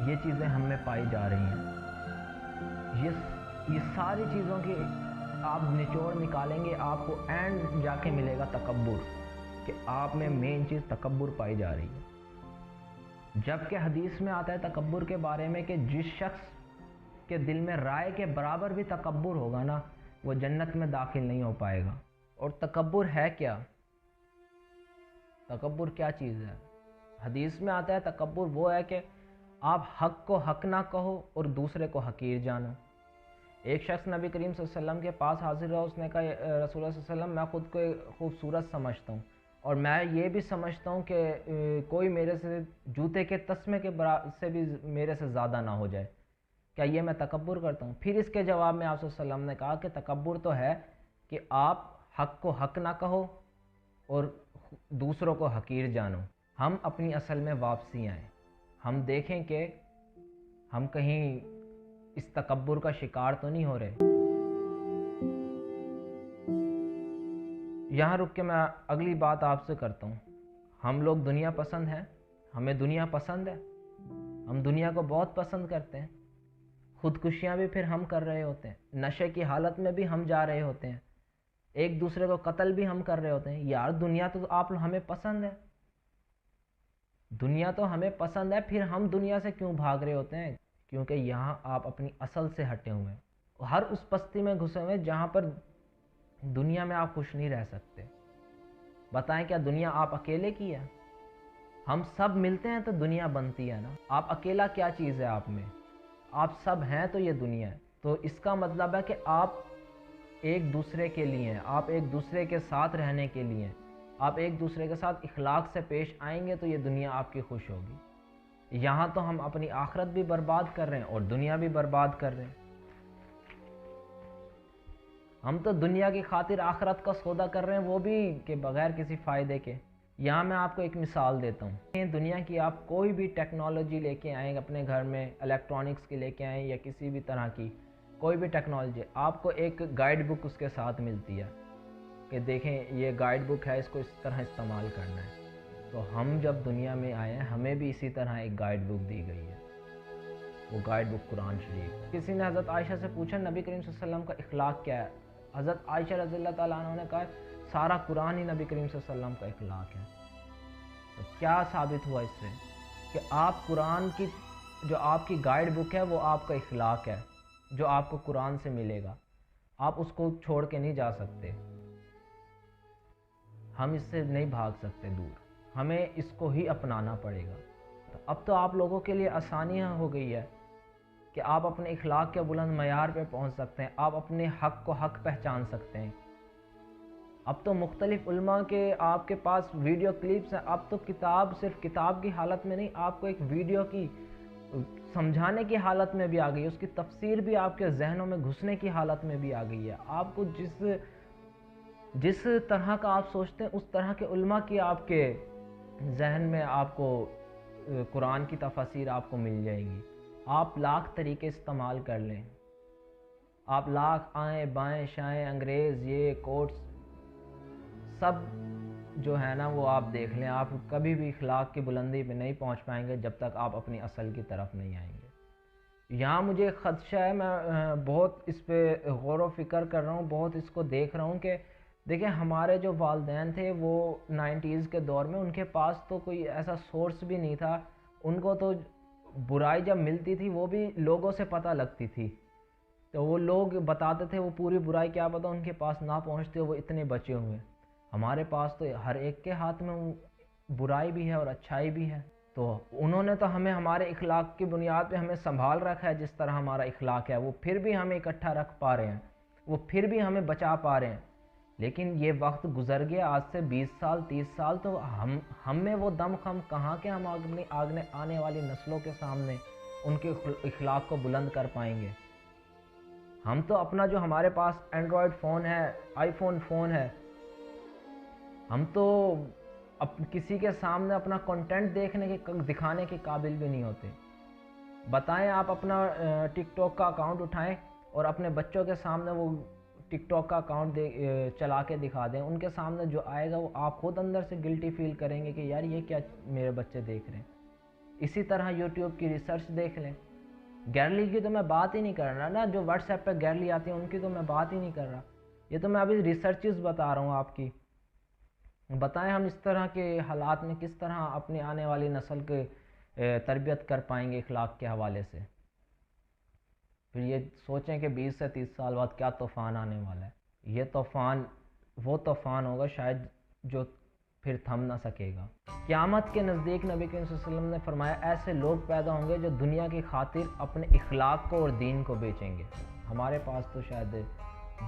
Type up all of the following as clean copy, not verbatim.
یہ چیزیں ہم میں پائی جا رہی ہیں۔ یہ ساری چیزوں کی آپ نچوڑ نکالیں گے، آپ کو اینڈ جا کے ملے گا تکبر، کہ آپ میں مین چیز تکبر پائی جا رہی ہے۔ جبکہ حدیث میں آتا ہے تکبر کے بارے میں کہ جس شخص کے دل میں رائے کے برابر بھی تکبر ہوگا نا، وہ جنت میں داخل نہیں ہو پائے گا۔ اور تکبر ہے کیا؟ تکبر کیا چیز ہے؟ حدیث میں آتا ہے تکبر وہ ہے کہ آپ حق کو حق نہ کہو اور دوسرے کو حقیر جانو۔ ایک شخص نبی کریم صلی اللہ علیہ وسلم کے پاس حاضر ہوا، اس نے کہا رسول اللہ صلی اللہ علیہ وسلم میں خود کو خوبصورت سمجھتا ہوں، اور میں یہ بھی سمجھتا ہوں کہ کوئی میرے سے جوتے کے تسمے کے سے بھی میرے سے زیادہ نہ ہو جائے، کیا یہ میں تکبر کرتا ہوں؟ پھر اس کے جواب میں آپ صلی اللہ علیہ وسلم نے کہا کہ تکبر تو ہے کہ آپ حق کو حق نہ کہو اور دوسروں کو حقیر جانو۔ ہم اپنی اصل میں واپسی آئیں، ہم دیکھیں کہ ہم کہیں اس تکبر کا شکار تو نہیں ہو رہے۔ یہاں رک کے میں اگلی بات آپ سے کرتا ہوں۔ ہم لوگ دنیا پسند ہیں، ہمیں دنیا پسند ہے، ہم دنیا کو بہت پسند کرتے ہیں۔ خودکشیاں بھی پھر ہم کر رہے ہوتے ہیں، نشے کی حالت میں بھی ہم جا رہے ہوتے ہیں، ایک دوسرے کو قتل بھی ہم کر رہے ہوتے ہیں۔ یار دنیا تو آپ ہمیں پسند ہے، دنیا تو ہمیں پسند ہے، پھر ہم دنیا سے کیوں بھاگ رہے ہوتے ہیں؟ کیونکہ یہاں آپ اپنی اصل سے ہٹے ہوئے ہیں، ہر اس پستی میں گھسے ہوئے ہیں جہاں پر دنیا میں آپ خوش نہیں رہ سکتے۔ بتائیں کیا دنیا آپ اکیلے کی ہے؟ ہم سب ملتے ہیں تو دنیا بنتی ہے نا۔ آپ اکیلا کیا چیز ہے آپ میں؟ آپ سب ہیں تو یہ دنیا ہے۔ تو اس کا مطلب ہے کہ آپ ایک دوسرے کے لیے ہیں، آپ ایک دوسرے کے ساتھ رہنے کے لیے ہیں، آپ ایک دوسرے کے ساتھ اخلاق سے پیش آئیں گے تو یہ دنیا آپ کی خوش ہوگی۔ یہاں تو ہم اپنی آخرت بھی برباد کر رہے ہیں اور دنیا بھی برباد کر رہے ہیں۔ ہم تو دنیا کی خاطر آخرت کا سودا کر رہے ہیں، وہ بھی کہ بغیر کسی فائدے کے۔ یہاں میں آپ کو ایک مثال دیتا ہوں۔ دنیا کی آپ کوئی بھی ٹیکنالوجی لے کے آئیں اپنے گھر میں، الیکٹرانکس کی لے کے آئیں یا کسی بھی طرح کی کوئی بھی ٹیکنالوجی، آپ کو ایک گائیڈ بک اس کے ساتھ ملتی ہے کہ دیکھیں یہ گائیڈ بک ہے، اس کو اس طرح استعمال کرنا ہے۔ تو ہم جب دنیا میں آئے ہیں ہمیں بھی اسی طرح ایک گائیڈ بک دی گئی ہے، وہ گائیڈ بک قرآن شریف۔ کسی نے حضرت عائشہ سے پوچھا نبی کریم صلی اللہ علیہ وسلم کا اخلاق کیا ہے؟ حضرت عائشہ رضی اللہ تعالیٰ عنہ نے کہا سارا قرآن ہی نبی کریم صلی اللہ علیہ وسلم کا اخلاق ہے۔ تو کیا ثابت ہوا اس سے؟ کہ آپ قرآن کی جو آپ کی گائیڈ بک ہے وہ آپ کا اخلاق ہے، جو آپ کو قرآن سے ملے گا، آپ اس کو چھوڑ کے نہیں جا سکتے، ہم اس سے نہیں بھاگ سکتے دور، ہمیں اس کو ہی اپنانا پڑے گا۔ اب تو آپ لوگوں کے لیے آسانیاں ہو گئی ہے کہ آپ اپنے اخلاق کے بلند معیار پہ پہنچ سکتے ہیں، آپ اپنے حق کو حق پہچان سکتے ہیں۔ اب تو مختلف علماء کے آپ کے پاس ویڈیو کلپس ہیں، اب تو کتاب صرف کتاب کی حالت میں نہیں، آپ کو ایک ویڈیو کی سمجھانے کی حالت میں بھی آ گئی ہے، اس کی تفسیر بھی آپ کے ذہنوں میں گھسنے کی حالت میں بھی آ گئی ہے۔ آپ کو جس طرح کا آپ سوچتے ہیں اس طرح کے علماء کی آپ کے ذہن میں آپ کو قرآن کی تفاسیر آپ کو مل جائے گی۔ آپ لاکھ طریقے استعمال کر لیں، آپ لاکھ آئیں بائیں شائیں انگریز یہ کوٹس سب جو ہے نا وہ آپ دیکھ لیں، آپ کبھی بھی اخلاق کی بلندی پہ نہیں پہنچ پائیں گے جب تک آپ اپنی اصل کی طرف نہیں آئیں گے۔ یہاں مجھے ایک خدشہ ہے، میں بہت اس پہ غور و فکر کر رہا ہوں، بہت اس کو دیکھ رہا ہوں کہ دیکھیں ہمارے جو والدین تھے وہ 90s کے دور میں ان کے پاس تو کوئی ایسا سورس بھی نہیں تھا، ان کو تو برائی جب ملتی تھی وہ بھی لوگوں سے پتہ لگتی تھی، تو وہ لوگ بتاتے تھے، وہ پوری برائی کیا پتہ ان کے پاس نہ پہنچتے، وہ اتنے بچے ہوئے۔ ہمارے پاس تو ہر ایک کے ہاتھ میں برائی بھی ہے اور اچھائی بھی ہے، تو انہوں نے تو ہمیں ہمارے اخلاق کی بنیاد پہ ہمیں سنبھال رکھا ہے، جس طرح ہمارا اخلاق ہے وہ پھر بھی ہمیں اکٹھا رکھ پا رہے ہیں، وہ پھر بھی ہمیں بچا پا رہے ہیں۔ لیکن یہ وقت گزر گیا، آج سے 20 سال 30 سال، تو ہم میں وہ دم خم کہاں کہ ہم آنے والی نسلوں کے سامنے ان کے اخلاق کو بلند کر پائیں گے۔ ہم تو اپنا جو ہمارے پاس اینڈرائڈ فون ہے، آئی فون ہے، ہم تو کسی کے سامنے اپنا کنٹینٹ دکھانے کے قابل بھی نہیں ہوتے۔ بتائیں آپ اپنا ٹک ٹاک کا اکاؤنٹ اٹھائیں اور اپنے بچوں کے سامنے وہ ٹک ٹاک کا اکاؤنٹ چلا کے دکھا دیں، ان کے سامنے جو آئے گا وہ آپ خود اندر سے گلٹی فیل کریں گے کہ یار یہ کیا میرے بچے دیکھ رہے ہیں۔ اسی طرح یوٹیوب کی ریسرچ دیکھ لیں. گیرلی کی تو میں بات ہی نہیں کر رہا نا, جو واٹس ایپ پہ گیرلی آتی ہیں ان کی تو میں بات ہی نہیں کر رہا. یہ تو میں ابھی ریسرچز بتا رہا ہوں آپ کی. بتائیں ہم اس طرح کے حالات میں کس طرح اپنی آنے والی نسل کے تربیت کر پائیں گے اخلاق کے حوالے سے. پھر یہ سوچیں کہ 20 سے 30 سال بعد کیا طوفان آنے والا ہے. یہ طوفان وہ طوفان ہوگا شاید جو پھر تھم نہ سکے گا. قیامت کے نزدیک نبی کریم صلی اللہ علیہ وسلم نے فرمایا ایسے لوگ پیدا ہوں گے جو دنیا کی خاطر اپنے اخلاق کو اور دین کو بیچیں گے. ہمارے پاس تو شاید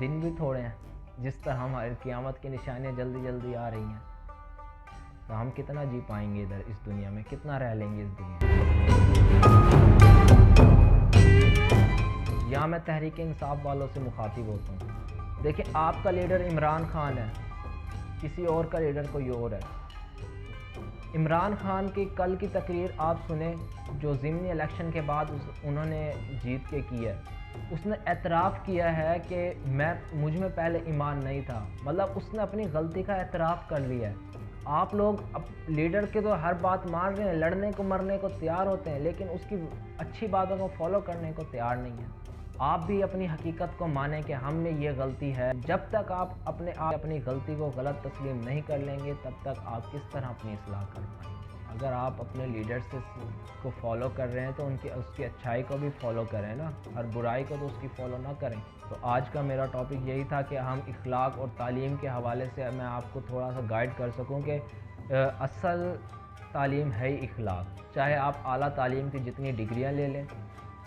دن بھی تھوڑے ہیں, جس طرح ہماری قیامت کی نشانیاں جلدی جلدی آ رہی ہیں, تو ہم کتنا جی پائیں گے ادھر اس دنیا میں, کتنا رہ لیں گے اس دنیا میں. یہاں میں تحریک انصاف والوں سے مخاطب ہوتا ہوں. دیکھیں آپ کا لیڈر عمران خان ہے, کسی اور کا لیڈر کوئی اور ہے. عمران خان کی کل کی تقریر آپ سنیں جو ضمنی الیکشن کے بعد انہوں نے جیت کے کی ہے. اس نے اعتراف کیا ہے کہ مجھ میں پہلے ایمان نہیں تھا, مطلب اس نے اپنی غلطی کا اعتراف کر لیا ہے. آپ لوگ لیڈر کے تو ہر بات مان رہے ہیں, لڑنے کو مرنے کو تیار ہوتے ہیں, لیکن اس کی اچھی باتوں کو فالو کرنے کو تیار نہیں ہیں. آپ بھی اپنی حقیقت کو مانیں کہ ہم میں یہ غلطی ہے. جب تک آپ اپنی غلطی کو غلط تسلیم نہیں کر لیں گے تب تک آپ کس طرح اپنی اصلاح کر پائیں گے. اگر آپ اپنے لیڈر کو فالو کر رہے ہیں تو اس کی اچھائی کو بھی فالو کریں نا, ہر برائی کو تو اس کی فالو نہ کریں. تو آج کا میرا ٹاپک یہی تھا کہ ہم اخلاق اور تعلیم کے حوالے سے میں آپ کو تھوڑا سا گائیڈ کر سکوں کہ اصل تعلیم ہے ہی اخلاق. چاہے آپ اعلیٰ تعلیم کی جتنی ڈگریاں لے لیں,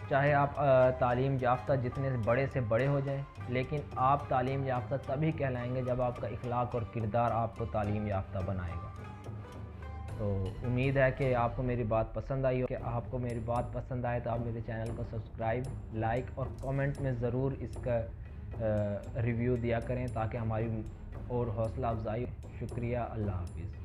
چاہے آپ تعلیم یافتہ جتنے بڑے سے بڑے ہو جائیں, لیکن آپ تعلیم یافتہ تبھی کہلائیں گے جب آپ کا اخلاق اور کردار آپ کو تعلیم یافتہ بنائے گا. تو امید ہے کہ آپ کو میری بات پسند آئی ہو. کہ آپ کو میری بات پسند آئے تو آپ میرے چینل کو سبسکرائب, لائک اور کامنٹ میں ضرور اس کا ریویو دیا کریں تاکہ ہماری اور حوصلہ افزائی. شکریہ, اللہ حافظ.